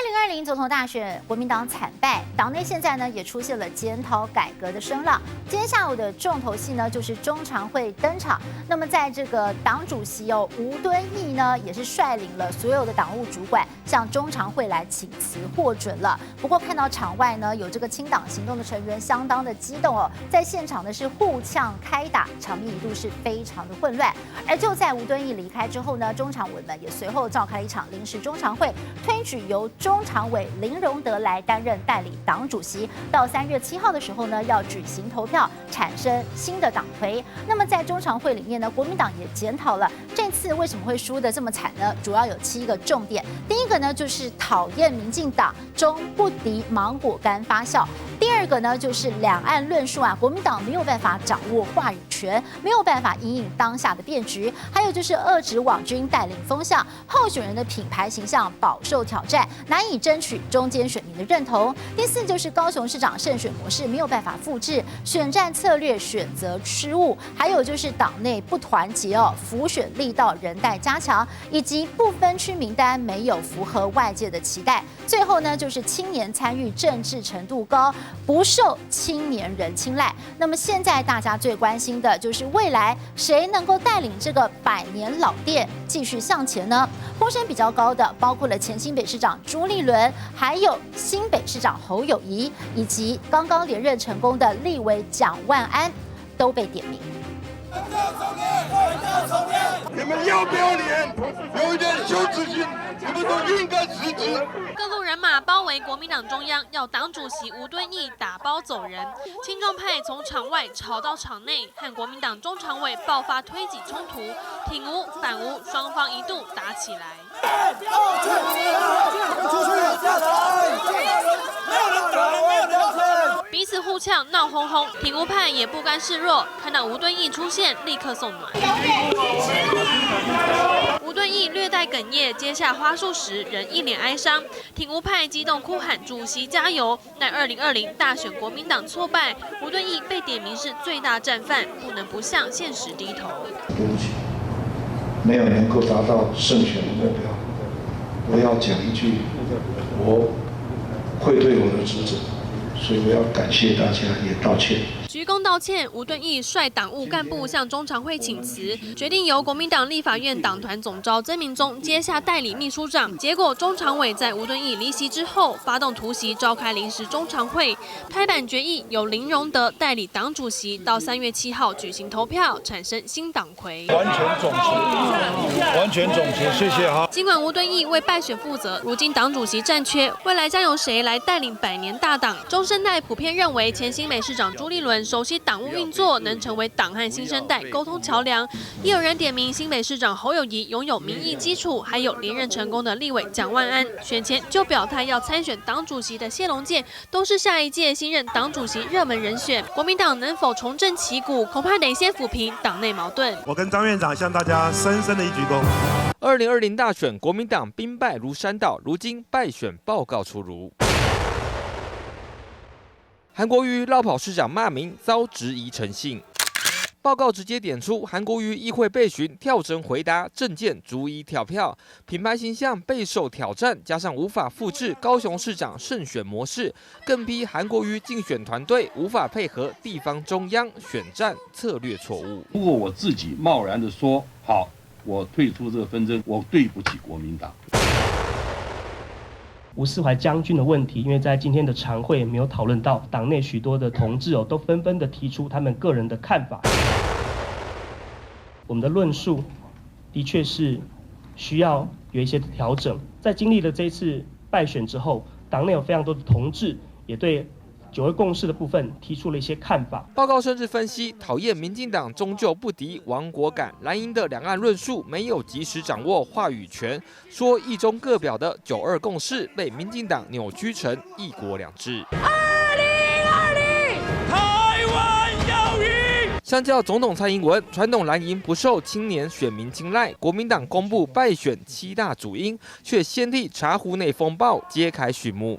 2020总统大选，国民党惨败，党内现在呢也出现了检讨改革的声浪。今天下午的重头戏呢就是中常会登场。那么在这个党主席吴敦义呢也是率领了所有的党务主管向中常会来请辞获准了。不过看到场外呢有这个清党行动的成员相当的激动在现场呢是互呛开打，场面一度是非常的混乱。而就在吴敦义离开之后呢，中常委们也随后召开了一场临时中常会，推举由中常委林荣德来担任代理党主席。到3月7号的时候呢，要举行投票，产生新的党魁。那么在中常会里面呢，国民党也检讨了这次为什么会输得这么惨呢？主要有7个重点。第一个呢，就是讨厌民进党中不敌芒果干发酵。第二个呢，就是两岸论述国民党没有办法掌握话语权，没有办法因应当下的变局。还有就是遏制网军带领风向，候选人的品牌形象饱受挑战，难以争取中间选民的认同。第4就是高雄市长胜选模式没有办法复制，选战策略选择失误，还有就是党内不团结辅选力道仍待加强，以及不分区名单没有符合外界的期待。最后呢，就是青年参与政治程度高，不受青年人青睐。那么现在大家最关心的就是未来谁能够带领这个100年老店继续向前呢？呼声比较高的包括了前新北市长朱立伦，还有新北市长侯友宜，以及刚刚连任成功的立委蒋万安，都被点名。你们要不要脸？有一点羞耻心，你们都应该辞职。各路人马包围国民党中央，要党主席吴敦义打包走人。亲中派从场外吵到场内，和国民党中常委爆发推挤冲突，挺吴反吴，双方一度打起来。彼此互呛闹哄哄，挺吴派也不甘示弱，看到吴敦义出现，立刻送暖。吴敦义略带哽咽接下花束时，仍一脸哀伤。挺吴派激动哭喊：“主席加油！”但2020大选国民党挫败，吴敦义被点名是最大战犯，不能不向现实低头。对不起，没有能够达到胜选的目标。我要讲一句，我会对我的职责。所以我要感谢大家，也道歉。鞠躬道歉，吴敦义率党务干部向中常会请辞，决定由国民党立法院党团总召曾明宗接下代理秘书长。结果中常委在吴敦义离席之后，发动突袭召开临时中常会，拍板决议由林荣德代理党主席，到3月7号举行投票，产生新党魁。完全总结，完全总结，谢谢哈。尽管吴敦义为败选负责，如今党主席暂缺，未来将由谁来带领100年大党？中生代普遍认为前新北市长朱立伦熟悉党务运作，能成为党和新生代沟通桥梁。也有人点名新北市长侯友宜拥有民意基础，还有连任成功的立委蒋万安。选前就表态要参选党主席的谢龙介，都是下一届新任党主席热门人选。国民党能否重振旗鼓，恐怕得先抚平党内矛盾。我跟张院长向大家深深的一鞠躬。2020大选，国民党兵败如山倒，如今败选报告出炉。韩国瑜绕跑市长骂名，遭质疑诚信。报告直接点出，韩国瑜议会备询跳针回答，政见逐一跳票，品牌形象备受挑战，加上无法复制高雄市长胜选模式，更批韩国瑜竞选团队无法配合地方中央选战策略错误。如果我自己贸然的说好，我退出这个纷争，我对不起国民党。吴思怀将军的问题，因为在今天的常会没有讨论到，党内许多的同志都纷纷的提出他们个人的看法。我们的论述的确是需要有一些调整。在经历了这一次败选之后，党内有非常多的同志也对9二共识的部分提出了一些看法。报告甚至分析，讨厌民进党终究不敌亡国感，蓝营的两岸论述没有及时掌握话语权，说一中各表的9二共识被民进党扭曲成一国两制。2020，台湾要赢！相较总统蔡英文，传统蓝营不受青年选民青睐，国民党公布败选7大主因，却先替茶壶内风暴揭开序幕。